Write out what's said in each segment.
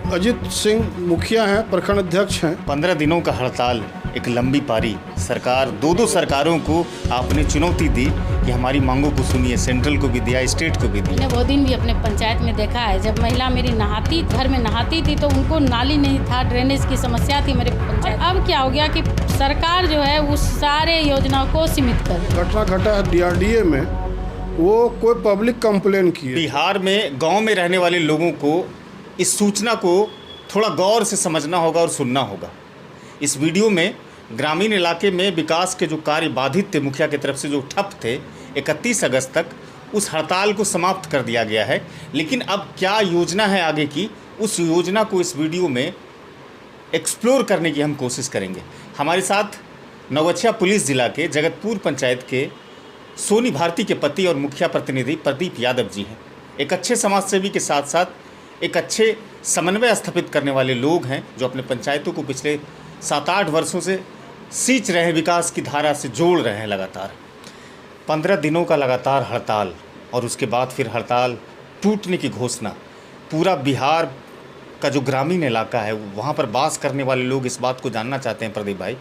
अजीत सिंह मुखिया हैं, प्रखंड अध्यक्ष हैं। 15 दिनों का हड़ताल, एक लंबी पारी। सरकार दो सरकारों को आपने चुनौती दी कि हमारी मांगों को सुनिए। सेंट्रल को भी दिया, स्टेट को भी दिया। मैंने वो दिन भी अपने पंचायत में देखा है, जब महिला मेरी घर में नहाती थी तो उनको नाली नहीं था, ड्रेनेज की समस्या थी मेरे पंचायत। अब क्या हो गया कि सरकार जो है उस सारे योजनाओं को सीमित कर घटना घटा है DRDA में, वो कोई पब्लिक कंप्लेन की है। बिहार में गांव में रहने वाले लोगों को इस सूचना को थोड़ा गौर से समझना होगा और सुनना होगा। इस वीडियो में ग्रामीण इलाके में विकास के जो कार्य बाधित थे, मुखिया की तरफ से जो ठप थे, 31 अगस्त तक उस हड़ताल को समाप्त कर दिया गया है। लेकिन अब क्या योजना है आगे की, उस योजना को इस वीडियो में एक्सप्लोर करने की हम कोशिश करेंगे। हमारे साथ नवगछिया पुलिस जिला के जगतपुर पंचायत के सोनी भारती के पति और मुखिया प्रतिनिधि प्रदीप यादव जी हैं। एक अच्छे समाजसेवी के साथ साथ एक अच्छे समन्वय स्थापित करने वाले लोग हैं, जो अपने पंचायतों को पिछले 7-8 वर्षों से सींच रहे हैं, विकास की धारा से जोड़ रहे हैं लगातार। 15 दिनों का लगातार हड़ताल और उसके बाद फिर हड़ताल टूटने की घोषणा। पूरा बिहार का जो ग्रामीण इलाका है, वहाँ पर बास करने वाले लोग इस बात को जानना चाहते हैं प्रदीप भाई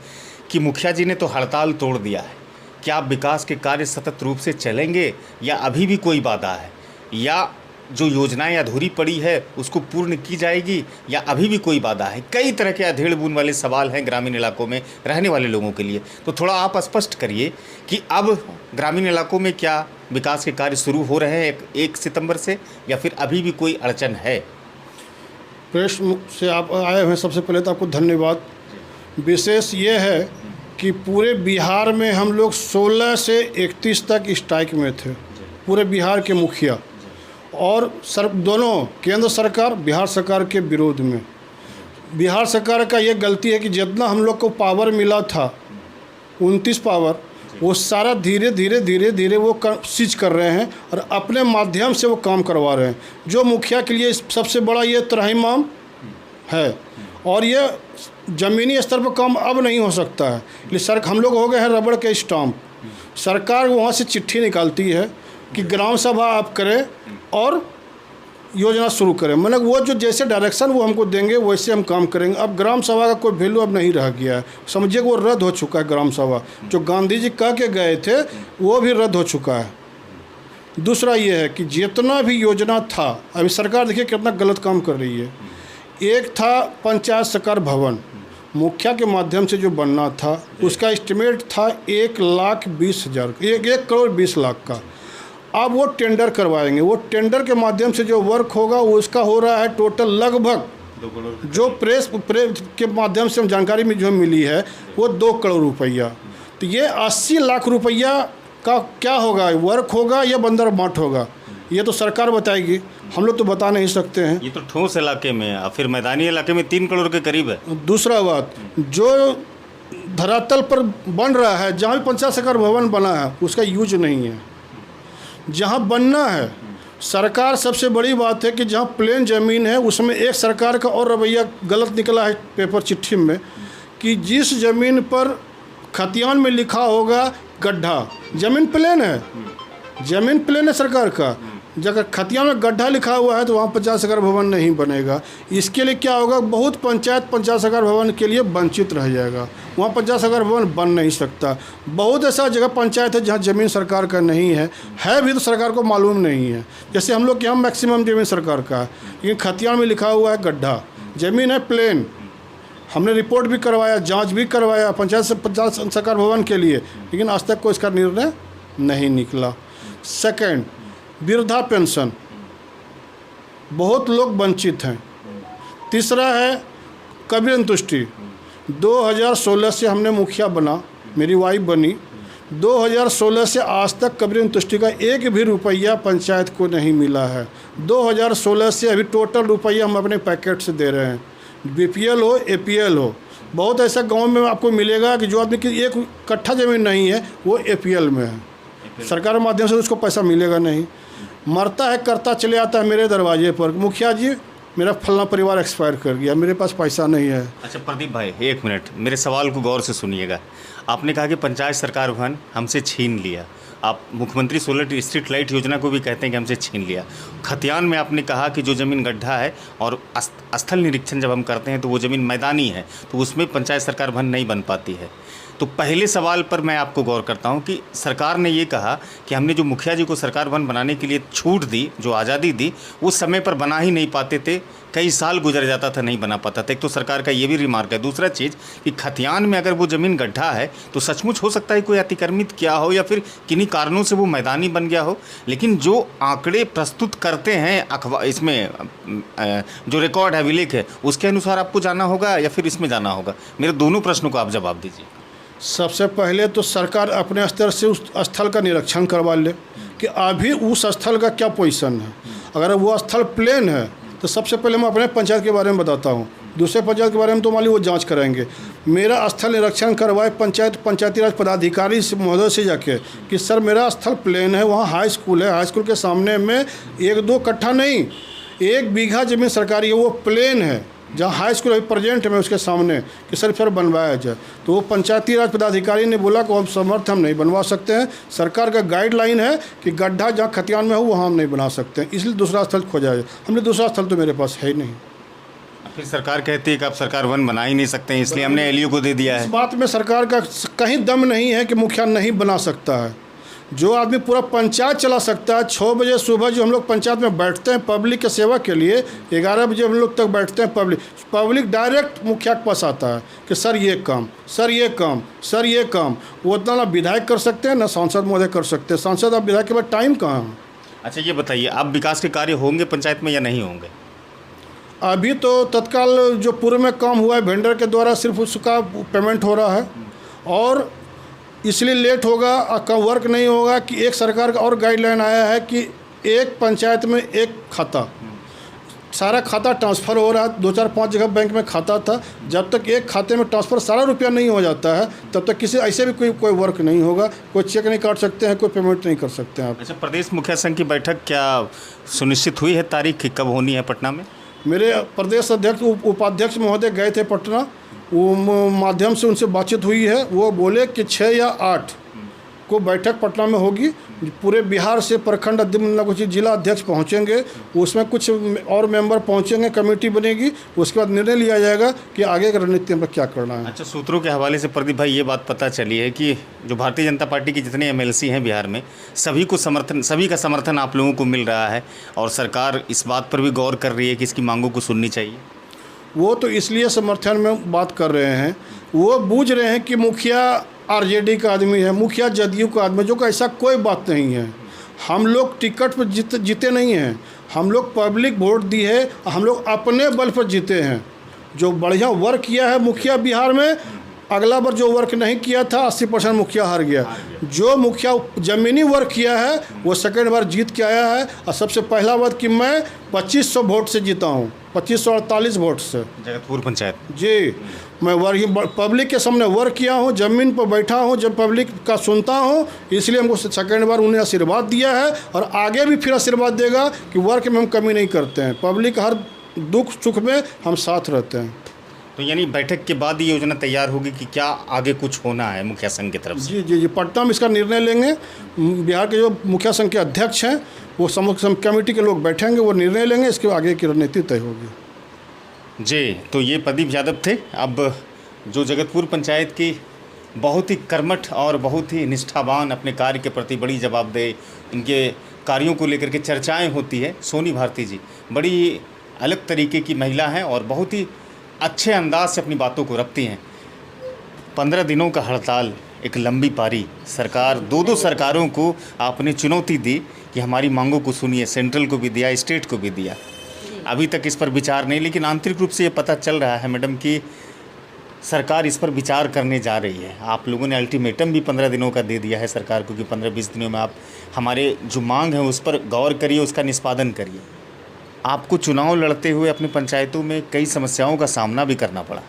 कि मुखिया जी ने तो हड़ताल तोड़ दिया है, क्या विकास के कार्य सतत रूप से चलेंगे या अभी भी कोई बाधा है, या जो योजनाएं अधूरी पड़ी है उसको पूर्ण की जाएगी या अभी भी कोई बाधा है। कई तरह के अधेड़ बून वाले सवाल हैं ग्रामीण इलाकों में रहने वाले लोगों के लिए। तो थोड़ा आप स्पष्ट करिए कि अब ग्रामीण इलाकों में क्या विकास के कार्य शुरू हो रहे हैं 1 सितंबर से, या फिर अभी भी कोई अड़चन है? प्रेस से आप आए हुए हैं, सबसे पहले तो आपको धन्यवाद। विशेष ये है कि पूरे बिहार में हम लोग 16 से 31 तक स्ट्राइक में थे, पूरे बिहार के मुखिया, और दोनों केंद्र सरकार बिहार सरकार के विरोध में। बिहार सरकार का ये गलती है कि जितना हम लोग को पावर मिला था 29 पावर, वो सारा धीरे धीरे वो सीज कर रहे हैं और अपने माध्यम से वो काम करवा रहे हैं, जो मुखिया के लिए सबसे बड़ा ये त्राहिमाम है। और ये ज़मीनी स्तर पर काम अब नहीं हो सकता है, इसलिए हम लोग हो गए हैं रबड़ के स्टाम्प। सरकार वहाँ से चिट्ठी निकालती है कि ग्राम सभा आप करें और योजना शुरू करें, मतलब वो जो जैसे डायरेक्शन वो हमको देंगे वैसे हम काम करेंगे। अब ग्राम सभा का कोई वैल्यू अब नहीं रह गया है, समझिए वो रद्द हो चुका है। ग्राम सभा जो गांधी जी कह के गए थे वो भी रद्द हो चुका है। दूसरा ये है कि जितना भी योजना था, अभी सरकार देखिए कितना गलत काम कर रही है। एक था पंचायत सरकार भवन, मुखिया के माध्यम से जो बनना था उसका एस्टिमेट था 1,20,000, 1 करोड़ 20 लाख का। अब वो टेंडर करवाएंगे, वो टेंडर के माध्यम से जो वर्क होगा उसका हो रहा है टोटल लगभग, जो प्रेस के माध्यम से जानकारी में जो मिली है वो 2 करोड़ रुपया। तो ये 80 लाख रुपया का क्या होगा, वर्क होगा या बंदर बांट होगा, ये तो सरकार बताएगी, हम लोग तो बता नहीं सकते हैं। ये तो ठोस इलाके में है, फिर मैदानी इलाके में 3 करोड़ के करीब है। दूसरा बात, जो धरातल पर बन रहा है, जहाँ भी पंचायत सरकार भवन बना है उसका यूज नहीं है। जहाँ बनना है, सरकार सबसे बड़ी बात है कि जहाँ प्लेन ज़मीन है उसमें एक सरकार का और रवैया गलत निकला है पेपर चिट्ठी में, कि जिस ज़मीन पर खतियान में लिखा होगा गड्ढा, ज़मीन प्लेन है, ज़मीन प्लेन है सरकार का, जगह खतियान में गड्ढा लिखा हुआ है तो वहाँ पंचायत सरकार भवन नहीं बनेगा। इसके लिए क्या होगा, बहुत पंचायत सरकार भवन के लिए वंचित रह जाएगा, वहाँ पंचायत सरकार भवन बन नहीं सकता। बहुत ऐसा जगह पंचायत है जहाँ ज़मीन सरकार का नहीं है भी तो सरकार को मालूम नहीं है। जैसे हम लोग के यहाँ मैक्सिमम ज़मीन सरकार का है, लेकिन खतियान में लिखा हुआ है गड्ढा, ज़मीन है प्लेन। हमने रिपोर्ट भी करवाया, जाँच भी करवाया पंचायत सरकार भवन के लिए, लेकिन आज तक कोई इसका निर्णय नहीं निकला। सेकेंड, वृद्धा पेंशन, बहुत लोग वंचित हैं। तीसरा है कबीर अंतुष्टि, 2016 से हमने मुखिया बना, मेरी वाइफ बनी, 2016 से आज तक कबीर अंतुष्टि का 1 भी रुपया पंचायत को नहीं मिला है। 2016 से अभी टोटल रुपया हम अपने पैकेट से दे रहे हैं, BPL हो APL हो। बहुत ऐसा गांव में आपको मिलेगा कि जो आदमी की 1 कट्ठा ज़मीन नहीं है वो APL में है, सरकार के माध्यम से उसको पैसा मिलेगा नहीं। मरता है करता चले आता है मेरे दरवाजे पर, मुखिया जी मेरा फलना परिवार एक्सपायर कर गया, मेरे पास पैसा नहीं है। अच्छा प्रदीप भाई, 1 मिनट, मेरे सवाल को गौर से सुनिएगा। आपने कहा कि पंचायत सरकार भवन हमसे छीन लिया, आप मुख्यमंत्री सोलर स्ट्रीट लाइट योजना को भी कहते हैं कि हमसे छीन लिया। खतियान में आपने कहा कि जो ज़मीन गड्ढा है और स्थल निरीक्षण जब हम करते हैं तो वो ज़मीन मैदानी है, तो उसमें पंचायत सरकार भवन नहीं बन पाती है। तो पहले सवाल पर मैं आपको गौर करता हूं कि सरकार ने ये कहा कि हमने जो मुखिया जी को सरकार भवन बनाने के लिए छूट दी, जो आज़ादी दी, उस समय पर बना ही नहीं पाते थे, कई साल गुजर जाता था, नहीं बना पाता था। एक तो सरकार का ये भी रिमार्क है। दूसरा चीज़ कि खतियान में अगर वो ज़मीन गड्ढा है तो सचमुच हो सकता है कोई अतिक्रमित किया हो या फिर किन्हीं कारणों से वो मैदानी बन गया हो, लेकिन जो आंकड़े प्रस्तुत करते हैं इसमें जो रिकॉर्ड है, अभिलेख है, उसके अनुसार आपको जाना होगा या फिर इसमें जाना होगा? मेरे दोनों प्रश्नों को आप जवाब दीजिए। सबसे पहले तो सरकार अपने स्तर से उस स्थल का निरीक्षण करवा ले कि अभी उस स्थल का क्या पोजीशन है। अगर वो स्थल प्लेन है तो सबसे पहले मैं अपने पंचायत के बारे में बताता हूँ, दूसरे पंचायत के बारे में तो मान ली वो जांच कराएंगे। मेरा स्थल निरीक्षण करवाए पंचायती राज पदाधिकारी से महोदय से जाके कि सर मेरा स्थल प्लेन है, वहाँ हाई स्कूल है, हाई स्कूल के सामने में 1-2 कट्ठा नहीं 1 बीघा ज़मीन सरकारी है, वो प्लेन है, जहाँ हाई स्कूल अभी प्रेजेंट है उसके सामने कि सर बनवाया जाए। तो वो पंचायती राज पदाधिकारी ने बोला कि हम समर्थ हम नहीं बनवा सकते हैं, सरकार का गाइडलाइन है कि गड्ढा जहाँ खतियान में हो वहाँ हम नहीं बना सकते हैं, इसलिए दूसरा स्थल खोजा जाए। हमने दूसरा स्थल तो मेरे पास है ही नहीं। फिर सरकार कहती है कि आप सरकार वन बना ही नहीं सकते हैं, इसलिए हमने एलयू को दे दिया है। इस बात में सरकार का कहीं दम नहीं है कि मुखिया नहीं बना सकता है। जो आदमी पूरा पंचायत चला सकता है, 6 बजे सुबह जो हम लोग पंचायत में बैठते हैं पब्लिक के सेवा के लिए, 11 बजे हम लोग तक बैठते हैं, पब्लिक डायरेक्ट मुखिया के पास आता है कि सर ये काम, सर ये काम, सर ये काम। वो उतना ना विधायक कर सकते हैं ना सांसद महोदय कर सकते हैं। सांसद अब विधायक के बाद टाइम कहाँ है? अच्छा ये बताइए, अब विकास के कार्य होंगे पंचायत में या नहीं होंगे? अभी तो तत्काल जो पूर्व में काम हुआ है वेंडर के द्वारा सिर्फ उसका पेमेंट हो रहा है और इसलिए लेट होगा, वर्क नहीं होगा कि एक सरकार का और गाइडलाइन आया है कि एक पंचायत में एक खाता, सारा खाता ट्रांसफ़र हो रहा है। 2-4-5 जगह बैंक में खाता था, जब तक एक खाते में ट्रांसफ़र सारा रुपया नहीं हो जाता है तब तक किसी ऐसे भी कोई वर्क नहीं होगा, कोई चेक नहीं काट सकते हैं, कोई पेमेंट नहीं कर सकते हैं आप। अच्छा, प्रदेश मुखिया संघ की बैठक क्या सुनिश्चित हुई है? तारीख की कब होनी है पटना में? मेरे प्रदेश अध्यक्ष उपाध्यक्ष महोदय गए थे पटना, वो माध्यम से उनसे बातचीत हुई है। वो बोले कि 6 या 8 को बैठक पटना में होगी। पूरे बिहार से प्रखंड कुछ जिला अध्यक्ष पहुंचेंगे, उसमें कुछ और मेंबर पहुंचेंगे, कमेटी बनेगी, उसके बाद निर्णय लिया जाएगा कि आगे की रणनीति में क्या करना है। अच्छा, सूत्रों के हवाले से प्रदीप भाई ये बात पता चली है कि जो भारतीय जनता पार्टी के जितने MLC हैं बिहार में, सभी का समर्थन आप लोगों को मिल रहा है और सरकार इस बात पर भी गौर कर रही है कि इसकी मांगों को सुननी चाहिए। वो तो इसलिए समर्थन में बात कर रहे हैं, वो बूझ रहे हैं कि मुखिया RJD का आदमी है, मुखिया जदयू का आदमी, जो कि ऐसा कोई बात नहीं है। हम लोग टिकट पर जीते नहीं हैं, हम लोग पब्लिक वोट दी है, हम लोग अपने बल पर जीते हैं। जो बढ़िया वर्क किया है मुखिया बिहार में, अगला बार जो वर्क नहीं किया था 80% मुखिया हार गया। जो मुखिया ज़मीनी वर्क किया है वो सेकंड बार जीत के आया है। और सबसे पहला बात कि मैं 2500 वोट से जीता हूँ, 2548 वोट से जगतपुर पंचायत। जी, मैं वर्क पब्लिक के सामने वर्क किया हूँ, ज़मीन पर बैठा हूँ, जब पब्लिक का सुनता हूँ, इसलिए हमको सेकंड बार उन्हें आशीर्वाद दिया है और आगे भी फिर आशीर्वाद देगा कि वर्क में हम कमी नहीं करते हैं, पब्लिक हर दुख सुख में हम साथ रहते हैं। तो यानी बैठक के बाद ये योजना तैयार होगी कि क्या आगे कुछ होना है मुखिया संघ की तरफ से? जी, पटना में इसका निर्णय लेंगे। बिहार के जो मुखिया संघ के अध्यक्ष हैं वो समूह कमेटी के लोग बैठेंगे, वो निर्णय लेंगे, इसके आगे की रणनीति तय होगी। जी, तो ये प्रदीप यादव थे। अब जो जगतपुर पंचायत की बहुत ही कर्मठ और बहुत ही निष्ठावान, अपने कार्य के प्रति बड़ी जवाबदेह, इनके कार्यों को लेकर के चर्चाएँ होती है, सोनी भारती जी बड़ी अलग तरीके की महिला हैं और बहुत ही अच्छे अंदाज से अपनी बातों को रखती हैं। 15 दिनों का हड़ताल, एक लंबी पारी, सरकार 2 सरकारों को आपने चुनौती दी कि हमारी मांगों को सुनिए, सेंट्रल को भी दिया, स्टेट को भी दिया। अभी तक इस पर विचार नहीं, लेकिन आंतरिक रूप से ये पता चल रहा है मैडम कि सरकार इस पर विचार करने जा रही है। आप लोगों ने अल्टीमेटम भी 15 दिनों का दे दिया है सरकार को कि 15-20 दिनों में आप हमारे जो मांग है उस पर गौर करिए, उसका निष्पादन करिए। आपको चुनाव लड़ते हुए अपनी पंचायतों में कई समस्याओं का सामना भी करना पड़ा।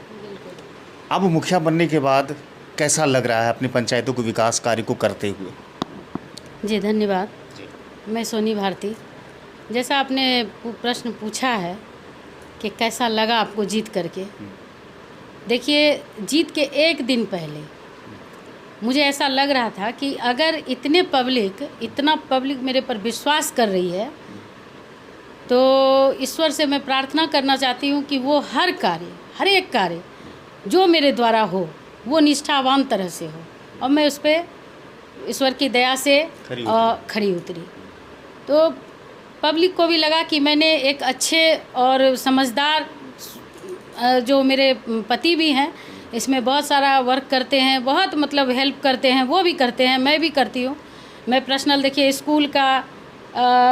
अब मुखिया बनने के बाद कैसा लग रहा है अपनी पंचायतों को विकास कार्य को करते हुए? जी धन्यवाद। मैं सोनी भारती। जैसा आपने प्रश्न पूछा है कि कैसा लगा आपको जीत करके, देखिए जीत के एक दिन पहले मुझे ऐसा लग रहा था कि अगर इतना पब्लिक मेरे पर विश्वास कर रही है, तो ईश्वर से मैं प्रार्थना करना चाहती हूँ कि वो हर एक कार्य जो मेरे द्वारा हो वो निष्ठावान तरह से हो, और मैं उस पर ईश्वर की दया से खड़ी उतरी। तो पब्लिक को भी लगा कि मैंने एक अच्छे और समझदार, जो मेरे पति भी हैं, इसमें बहुत सारा वर्क करते हैं, बहुत मतलब हेल्प करते हैं, वो भी करते हैं, मैं भी करती हूँ। मैं पर्सनल देखिए स्कूल का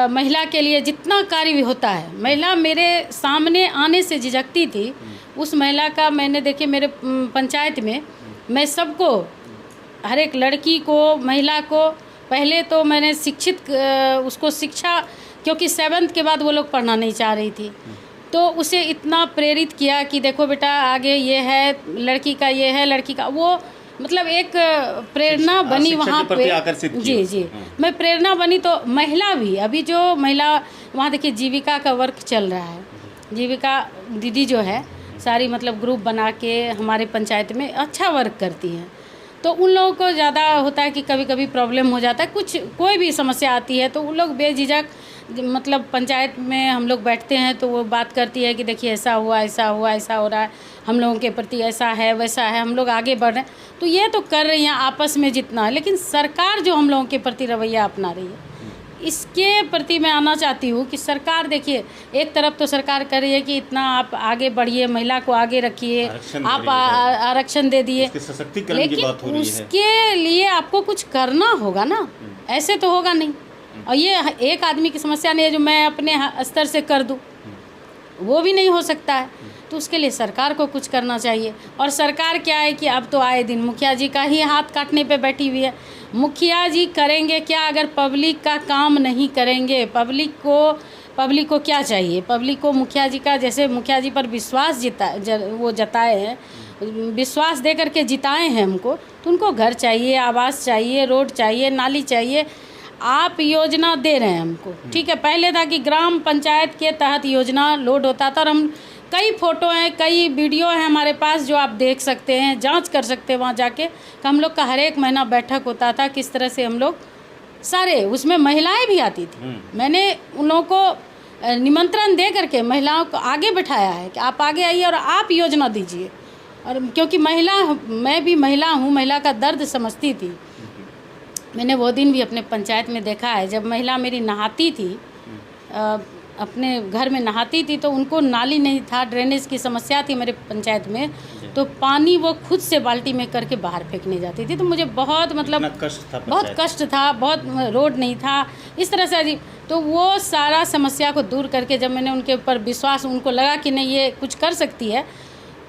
महिला के लिए जितना कार्य भी होता है, महिला मेरे सामने आने से झिझकती थी, उस महिला का मैंने देखिए मेरे पंचायत में मैं सबको, हर एक लड़की को, महिला को, पहले तो मैंने शिक्षित उसको शिक्षा, क्योंकि 7th के बाद वो लोग पढ़ना नहीं चाह रही थी, तो उसे इतना प्रेरित किया कि देखो बेटा आगे ये है, लड़की का ये है, लड़की का वो, मतलब एक प्रेरणा बनी वहाँ पे। जी मैं प्रेरणा बनी। तो महिला भी, अभी जो महिला वहाँ देखिए जीविका का वर्क चल रहा है, जीविका दीदी जो है सारी मतलब ग्रुप बना के हमारे पंचायत में अच्छा वर्क करती हैं। तो उन लोगों को ज़्यादा होता है कि कभी कभी प्रॉब्लम हो जाता है, कोई भी समस्या आती है तो उन लोग बेझिझक, मतलब पंचायत में हम लोग बैठते हैं तो वो बात करती है कि देखिए ऐसा हुआ, ऐसा हुआ, ऐसा हो रहा है, हम लोगों के प्रति ऐसा है, वैसा है, हम लोग आगे बढ़ रहे हैं। तो ये तो कर रही हैं आपस में जितना है, लेकिन सरकार जो हम लोगों के प्रति रवैया अपना रही है, इसके प्रति मैं आना चाहती हूँ कि सरकार देखिए, एक तरफ तो सरकार कर रही है कि इतना आप आगे बढ़िए, महिला को आगे रखिए, आप आरक्षण दे दिए, लेकिन उसके लिए आपको कुछ करना होगा ना, ऐसे तो होगा नहीं। और ये एक आदमी की समस्या नहीं है जो मैं अपने स्तर से कर दूं, वो भी नहीं हो सकता है। तो उसके लिए सरकार को कुछ करना चाहिए। और सरकार क्या है कि अब तो आए दिन मुखिया जी का ही हाथ काटने पे बैठी हुई है। मुखिया जी करेंगे क्या अगर पब्लिक का काम नहीं करेंगे? पब्लिक को क्या चाहिए? पब्लिक को मुखिया जी का, जैसे मुखिया जी पर विश्वास वो जताए हैं, विश्वास दे करके जिताए हैं हमको, तो उनको घर चाहिए, आवास चाहिए, रोड चाहिए, नाली चाहिए। आप योजना दे रहे हैं हमको, ठीक है। पहले था कि ग्राम पंचायत के तहत योजना लोड होता था, और हम कई फ़ोटो हैं, कई वीडियो हैं हमारे पास जो आप देख सकते हैं, जांच कर सकते हैं वहाँ जाके, कि हम लोग का हर एक महीना बैठक होता था, किस तरह से हम लोग सारे, उसमें महिलाएं भी आती थी। मैंने उन लोगों को निमंत्रण दे करके महिलाओं को आगे बैठाया है कि आप आगे आइए और आप योजना दीजिए। और क्योंकि मैं भी महिला हूँ, महिला का दर्द समझती थी। मैंने वो दिन भी अपने पंचायत में देखा है, जब महिला मेरी नहाती थी, अपने घर में नहाती थी, तो उनको नाली नहीं था, ड्रेनेज की समस्या थी मेरे पंचायत में, तो पानी वो खुद से बाल्टी में करके बाहर फेंकने जाती थी। तो मुझे बहुत मतलब बहुत कष्ट था, बहुत रोड नहीं था, इस तरह से अजीब। तो वो सारा समस्या को दूर करके जब मैंने उनके ऊपर विश्वास, उनको लगा कि नहीं ये कुछ कर सकती है,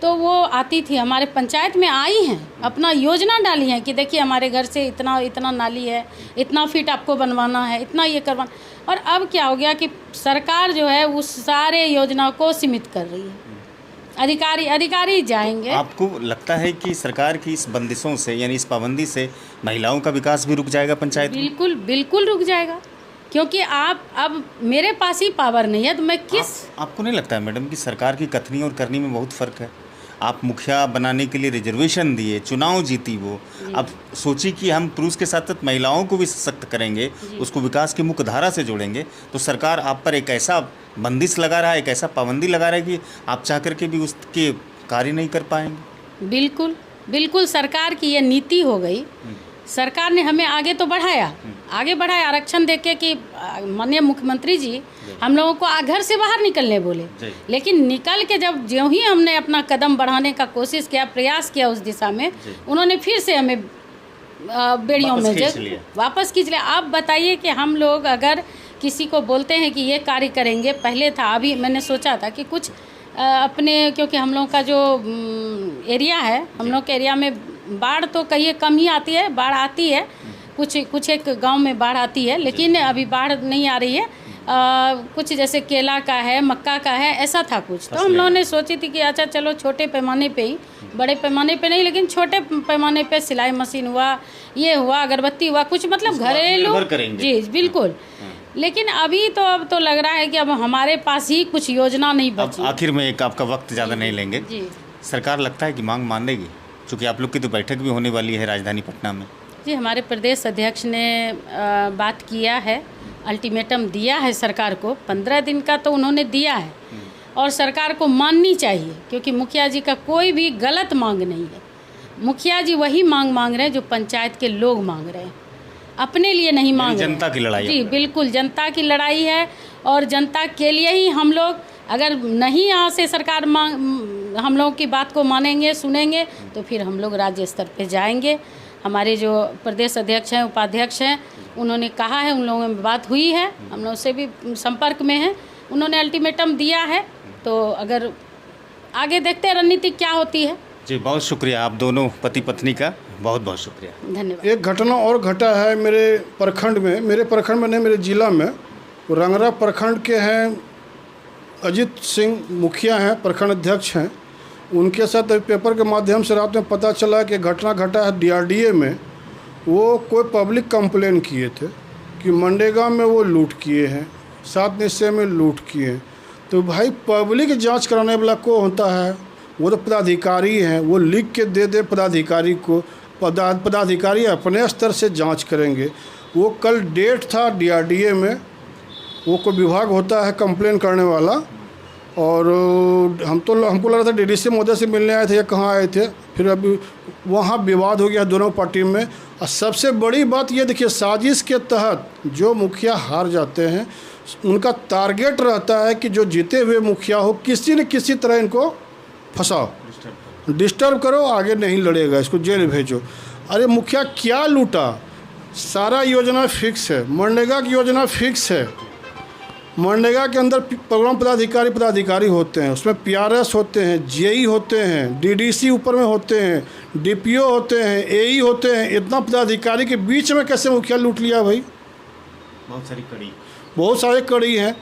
तो वो आती थी, हमारे पंचायत में आई हैं, अपना योजना डाली है कि देखिए हमारे घर से इतना इतना नाली है, इतना फीट आपको बनवाना है, इतना ये करवाना। और अब क्या हो गया कि सरकार जो है उस सारे योजना को सीमित कर रही है। अधिकारी जाएंगे। आपको लगता है कि सरकार की इस बंदिशों से, यानी इस पाबंदी से महिलाओं का विकास भी रुक जाएगा पंचायत में? बिल्कुल रुक जाएगा, क्योंकि अब मेरे पास ही पावर नहीं है, तो मैं आपको नहीं लगता है मैडम कि सरकार की कथनी और करनी में बहुत फ़र्क है? आप मुखिया बनाने के लिए रिजर्वेशन दिए, चुनाव जीती वो, अब सोची कि हम पुरुष के साथ साथ महिलाओं को भी सशक्त करेंगे, उसको विकास की मुख्य धारा से जोड़ेंगे, तो सरकार आप पर एक ऐसा बंदिश लगा रहा है, एक ऐसा पाबंदी लगा रहा है कि आप चाह करके भी उसके कार्य नहीं कर पाएंगे। बिल्कुल सरकार की ये नीति हो गई। सरकार ने हमें आगे तो बढ़ाया, आरक्षण देके कि माननीय मुख्यमंत्री जी हम लोगों को घर से बाहर निकलने बोले, लेकिन निकल के जब ज्यों ही हमने अपना कदम बढ़ाने का कोशिश किया, प्रयास किया उस दिशा में, उन्होंने फिर से हमें बेड़ियों में वापस खींच लिया। आप बताइए कि हम लोग अगर किसी को बोलते हैं कि ये कार्य करेंगे, पहले था, अभी मैंने सोचा था कि कुछ अपने, क्योंकि हम लोगों का जो एरिया है, हम लोग के एरिया में बाढ़ तो कहीं कम ही आती है, बाढ़ आती है, कुछ एक गांव में बाढ़ आती है, लेकिन अभी बाढ़ नहीं आ रही है। कुछ जैसे केला का है, मक्का का है, ऐसा था कुछ। तो हम लोगों ने सोची थी कि अच्छा चलो छोटे पैमाने पे ही, बड़े पैमाने पे नहीं, लेकिन छोटे पैमाने पे सिलाई मशीन हुआ, ये हुआ, अगरबत्ती हुआ, कुछ मतलब घरेलू। जी बिल्कुल। लेकिन अब तो लग रहा है कि अब हमारे पास ही कुछ योजना नहीं बची। आखिर में एक आपका वक्त ज़्यादा नहीं लेंगे, सरकार लगता है कि मांग मानेगी? चूँकि आप लोग की तो बैठक भी होने वाली है राजधानी पटना में। जी, हमारे प्रदेश अध्यक्ष ने बात किया है, अल्टीमेटम दिया है सरकार को। 15 दिन का तो उन्होंने दिया है और सरकार को माननी चाहिए, क्योंकि मुखिया जी का कोई भी गलत मांग नहीं है। मुखिया जी वही मांग रहे हैं जो पंचायत के लोग मांग रहे हैं, अपने लिए नहीं मांग रहे हैं। जनता की लड़ाई। जी बिल्कुल, जनता की लड़ाई है और जनता के लिए ही हम लोग, अगर नहीं यहाँ से सरकार हम लोगों की बात को मानेंगे, सुनेंगे, तो फिर हम लोग राज्य स्तर पे जाएंगे। हमारे जो प्रदेश अध्यक्ष हैं, उपाध्यक्ष हैं, उन्होंने कहा है, उन लोगों में बात हुई है, हम लोग से भी संपर्क में है, उन्होंने अल्टीमेटम दिया है। तो अगर आगे देखते हैं रणनीति क्या होती है। जी, बहुत शुक्रिया आप दोनों पति पत्नी का, बहुत बहुत शुक्रिया, धन्यवाद। एक घटना और घटा है मेरे प्रखंड में नहीं, मेरे ज़िला में। रंगरा प्रखंड के हैं अजीत सिंह, मुखिया हैं, प्रखंड अध्यक्ष हैं। उनके साथ पेपर के माध्यम से रात में पता चला कि घटना घटा है DRDA में। वो कोई पब्लिक कंप्लेन किए थे कि मनरेगा में वो लूट किए हैं, 7 निश्चय में लूट किए हैं। तो भाई पब्लिक जांच कराने वाला को होता है, वो तो पदाधिकारी हैं, वो लिख के दे पदाधिकारी को, पदाधिकारी अपने स्तर से जांच करेंगे। वो कल डेट था DRDA में, वो कोई विभाग होता है कंप्लेन करने वाला, और हमको लग रहा था DDC महोदय से मिलने आए थे या कहाँ आए थे। फिर अभी वहाँ विवाद हो गया दोनों पार्टी में। और सबसे बड़ी बात ये देखिए, साजिश के तहत जो मुखिया हार जाते हैं, उनका टारगेट रहता है कि जो जीते हुए मुखिया हो, किसी न किसी तरह इनको फंसाओ, डिस्टर्ब करो, आगे नहीं लड़ेगा, इसको जेल भेजो। अरे मुखिया क्या लूटा? सारा योजना फिक्स है, मनरेगा की योजना फिक्स है। मनरेगा के अंदर प्रोग्राम पदाधिकारी होते हैं, उसमें PRS होते हैं, JE होते हैं, DDC ऊपर में होते हैं, DPO होते हैं, AE होते हैं। इतना पदाधिकारी के बीच में कैसे मुखिया लूट लिया भाई? बहुत सारे कड़ी हैं।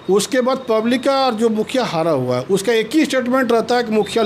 उसके बाद पब्लिक का जो मुखिया हारा हुआ है, उसका एक ही स्टेटमेंट रहता है कि मुखिया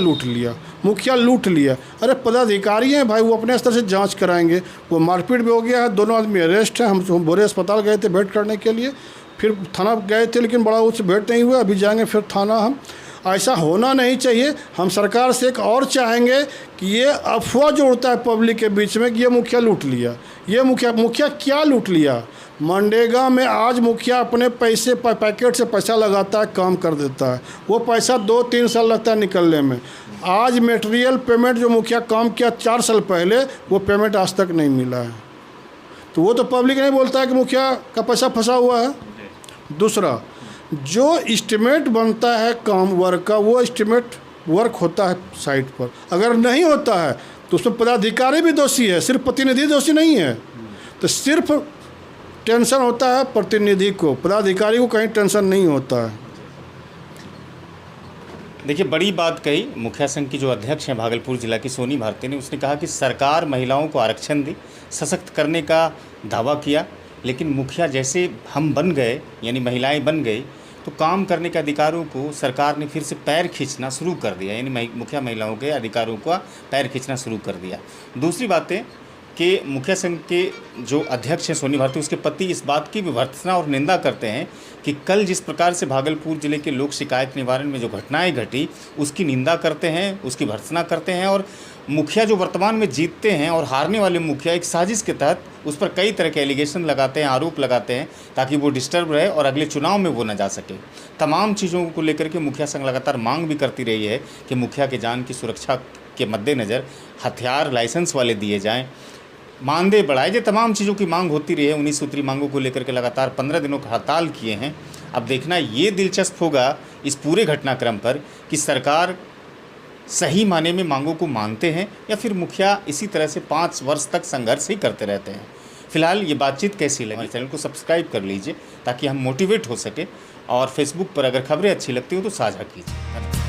लूट लिया। अरे पदाधिकारी हैं भाई, वो अपने स्तर से जांच कराएंगे। वो मारपीट भी हो गया है, दोनों आदमी अरेस्ट हैं। हम बोरे अस्पताल गए थे भेंट करने के लिए, फिर थाना गए थे, लेकिन बड़ा उससे भेंट नहीं हुआ। अभी जाएंगे फिर थाना हम। ऐसा होना नहीं चाहिए। हम सरकार से एक और चाहेंगे कि ये अफवाह जो उड़ता है पब्लिक के बीच में कि ये मुखिया लूट लिया, ये मुखिया क्या लूट लिया? मनरेगा में आज मुखिया अपने पैसे पैकेट से पैसा लगाता है, काम कर देता है। वो पैसा 2-3 साल लगता है निकलने में। आज मटेरियल पेमेंट जो मुखिया काम किया 4 साल पहले, वो पेमेंट आज तक नहीं मिला है। तो वो तो पब्लिक नहीं बोलता है कि मुखिया का पैसा फंसा हुआ है। दूसरा, जो एस्टिमेट बनता है काम वर्क का, वो एस्टिमेट वर्क होता है साइट पर। अगर नहीं होता है तो उसमें पदाधिकारी भी दोषी है, सिर्फ प्रतिनिधि दोषी नहीं है। तो सिर्फ टेंशन होता है प्रतिनिधि को, पदाधिकारी को कहीं टेंशन नहीं होता है। देखिए, बड़ी बात कही मुखिया संघ की जो अध्यक्ष हैं भागलपुर जिला की सोनी भारती ने। उसने कहा कि सरकार महिलाओं को आरक्षण दी, सशक्त करने का दावा किया, लेकिन मुखिया जैसे हम बन गए, यानी महिलाएं बन गई, तो काम करने के अधिकारों को सरकार ने फिर से पैर खींचना शुरू कर दिया, यानी मुखिया महिलाओं के अधिकारों का पैर खींचना शुरू कर दिया। दूसरी बात है कि मुखिया संघ के जो अध्यक्ष हैं सोनी भारती, उसके पति इस बात की भी भर्त्सना और निंदा करते हैं कि कल जिस प्रकार से भागलपुर जिले के लोक शिकायत निवारण में जो घटनाएं घटी, उसकी निंदा करते हैं, उसकी भर्त्सना करते हैं। और मुखिया जो वर्तमान में जीतते हैं और हारने वाले मुखिया, एक साजिश के तहत उस पर कई तरह के एलिगेशन लगाते हैं, आरोप लगाते हैं, ताकि वो डिस्टर्ब रहे और अगले चुनाव में वो न जा सके। तमाम चीज़ों को लेकर के मुखिया संघ लगातार मांग भी करती रही है कि मुखिया के जान की सुरक्षा के मद्देनज़र हथियार लाइसेंस वाले दिए जाएँ, मानदेय बढ़ाए जाए। तमाम चीज़ों की मांग होती रही है। 19 सूत्री मांगों को लेकर के लगातार 15 दिनों का हड़ताल किए हैं। अब देखना ये दिलचस्प होगा इस पूरे घटनाक्रम पर कि सरकार सही माने में मांगों को मानते हैं या फिर मुखिया इसी तरह से 5 वर्ष तक संघर्ष ही करते रहते हैं। फिलहाल ये बातचीत कैसी लगी, चैनल को सब्सक्राइब कर लीजिए ताकि हम मोटिवेट हो सके, और फेसबुक पर अगर खबरें अच्छी लगती हो तो साझा कीजिए।